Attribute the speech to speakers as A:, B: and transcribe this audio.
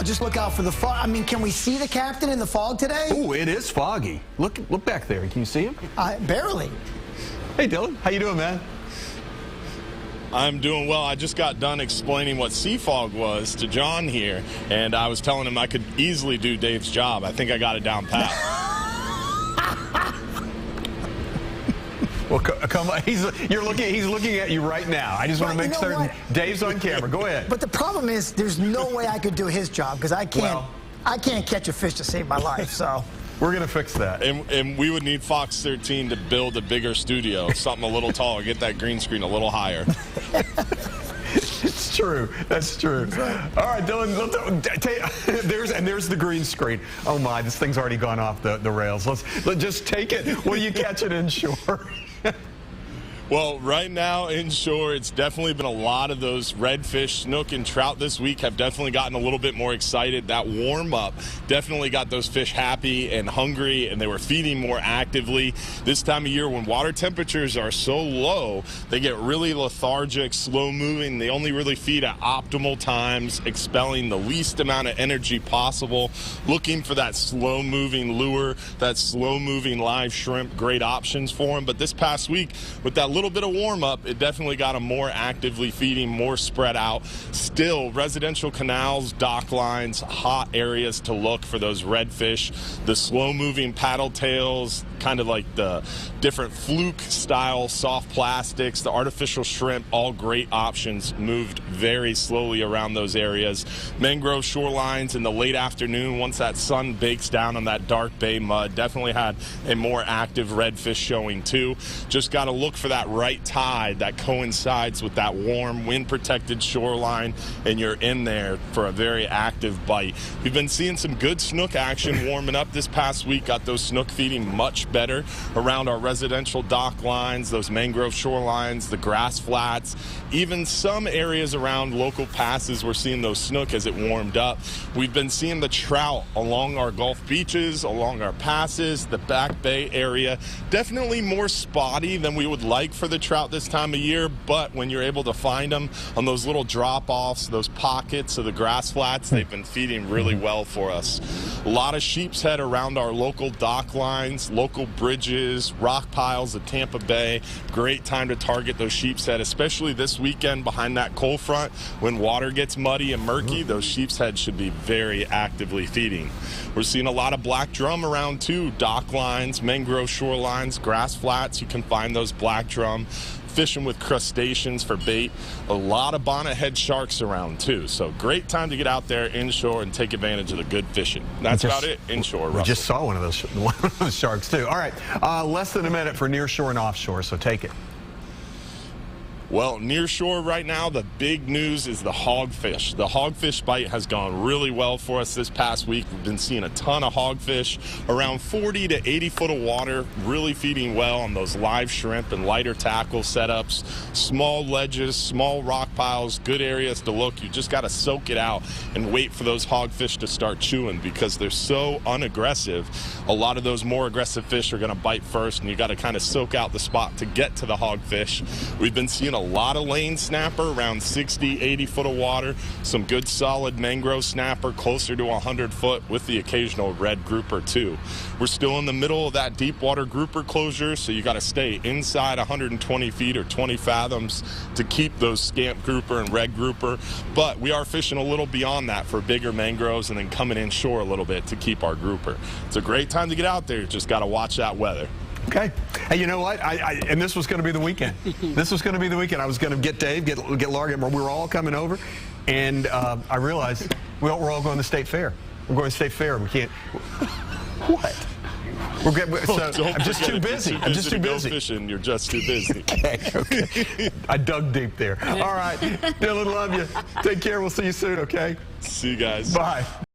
A: Well, just look out for the fog. I mean, can we see the captain in the fog today?
B: Oh, it is foggy. Look back there. Can you see him?
A: Barely.
B: Hey, Dylan. How you doing, man?
C: I'm doing well. I just got done explaining what sea fog was to John here, and I was telling him I could easily do Dave's job. I think I got it down pat.
B: Well, come on. He's looking at you right now. I just want to make certain Dave's on camera. Go ahead.
A: But the problem is, there's no way I could do his job because I can't catch a fish to save my life. So
B: we're gonna fix that.
C: And we would need Fox 13 to build a bigger studio, something a little taller, get that green screen a little higher.
B: It's true. That's true. All right, Dylan. There's the green screen. Oh my, this thing's already gone off the rails. Let's just take it. What do you catch it inshore?
C: Well, right now inshore, it's definitely been a lot of those redfish, snook, and trout this week have definitely gotten a little bit more excited. That warm-up definitely got those fish happy and hungry, and they were feeding more actively. This time of year, when water temperatures are so low, they get really lethargic, slow-moving. They only really feed at optimal times, expelling the least amount of energy possible, looking for that slow-moving lure, that slow-moving live shrimp. Great options for them. But this past week, with that little bit of warm-up, it definitely got them more actively feeding, more spread out. Still, residential canals, dock lines, hot areas to look for those redfish. The slow-moving paddle tails, kind of like the different fluke-style soft plastics, the artificial shrimp, all great options, moved very slowly around those areas. Mangrove shorelines in the late afternoon, once that sun bakes down on that dark bay mud, definitely had a more active redfish showing too. Just got to look for that right tide that coincides with that warm, wind-protected shoreline, and you're in there for a very active bite. We've been seeing some good snook action warming up this past week. Got those snook feeding much better around our residential dock lines, those mangrove shorelines, the grass flats, even some areas around local passes. We're seeing those snook as it warmed up. We've been seeing the trout along our Gulf beaches, along our passes, the back bay area. Definitely more spotty than we would like for the trout this time of year, but when you're able to find them on those little drop-offs, those pockets of the grass flats, they've been feeding really well for us. A lot of sheep's head around our local dock lines, local bridges, rock piles of Tampa Bay. Great time to target those sheep's head, especially this weekend behind that cold front. When water gets muddy and murky, those sheep's head should be very actively feeding. We're seeing a lot of black drum around too, dock lines, mangrove shorelines, grass flats. You can find those black drum. Fishing with crustaceans for bait. A lot of bonnethead sharks around too. So great time to get out there inshore and take advantage of the good fishing. That's about it inshore.
B: We just saw one of those sharks too. All right, less than a minute for nearshore and offshore, so take it.
C: Well, near shore right now, the big news is the hogfish. The hogfish bite has gone really well for us this past week. We've been seeing a ton of hogfish, around 40 to 80 foot of water, really feeding well on those live shrimp and lighter tackle setups. Small ledges, small rock piles, good areas to look. You just got to soak it out and wait for those hogfish to start chewing because they're so unaggressive. A lot of those more aggressive fish are going to bite first, and you got to kind of soak out the spot to get to the hogfish. We've been seeing a lot of lane snapper around 60, 80 foot of water. Some good solid mangrove snapper closer to 100 foot with the occasional red grouper too. We're still in the middle of that deep water grouper closure, so you got to stay inside 120 feet or 20 fathoms to keep those scamp grouper and red grouper. But we are fishing a little beyond that for bigger mangroves and then coming inshore a little bit to keep our grouper. It's a great time to get out there. Just got to watch that weather.
B: Okay. Hey, you know what? And this was going to be the weekend. This was going to be the weekend. I was going to get Dave, get Laura, we were all coming over, and I realized we're all going to State Fair. We're going to State Fair. We can't. What? I'm just too busy. I'm just too busy.
C: Go fishing. You're just too busy.
B: Okay. I dug deep there. All right. Dylan, love you. Take care. We'll see you soon, okay?
C: See you guys.
B: Bye.